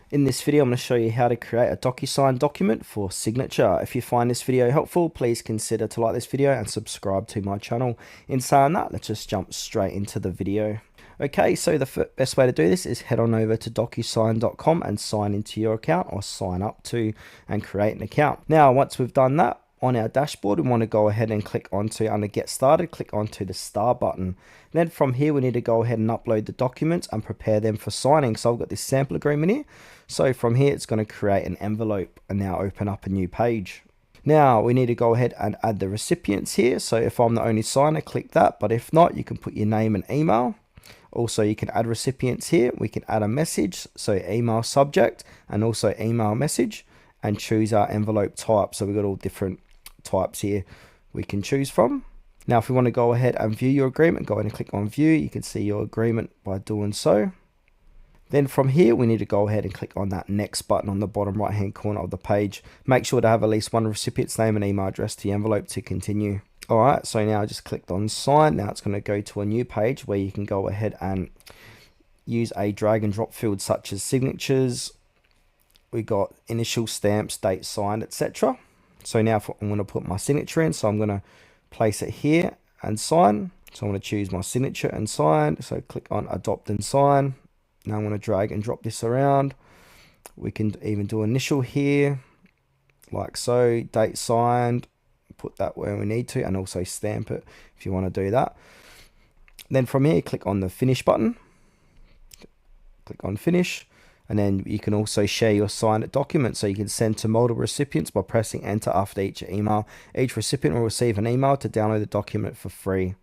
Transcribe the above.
In this video, I'm going to show you how to create a DocuSign document for signature. If you find this video helpful, please consider to like this video and subscribe to my channel. In saying that, let's just jump straight into the video. Okay, so the best way to do this is head on over to DocuSign.com and sign into your account, or sign up to and create an account. Now, once we've done that, on our dashboard, we want to go ahead and click onto, under Get Started, click onto the Start button. Then from here, we need to go ahead and upload the documents and prepare them for signing. So I've got this sample agreement here. So from here, it's going to create an envelope and now open up a new page. Now we need to go ahead and add the recipients here. So if I'm the only signer, click that. But if not, you can put your name and email. Also, you can add recipients here. We can add a message, so email subject and also email message, and choose our envelope type. So we've got all different types here we can choose from. Now if we want to go ahead and view your agreement, go ahead and click on view. You can see your agreement by doing so. Then from here, we need to go ahead and click on that next button on the bottom right hand corner of the page. Make sure to have at least one recipient's name and email address to the envelope to continue. Alright, so now I just clicked on sign. Now it's going to go to a new page where you can go ahead and use a drag and drop field such as signatures. We got initial, stamps, date, signed, etc. So now I'm going to put my signature in. So I'm going to place it here and sign. So I'm going to choose my signature and sign. So click on adopt and sign. Now I'm going to drag and drop this around. We can even do initial here, like so, date signed, put that where we need to, and also stamp it if you want to do that. Then from here, click on the finish button. Click on finish. And then you can also share your signed document, so you can send to multiple recipients by pressing enter after each email. Each recipient will receive an email to download the document for free.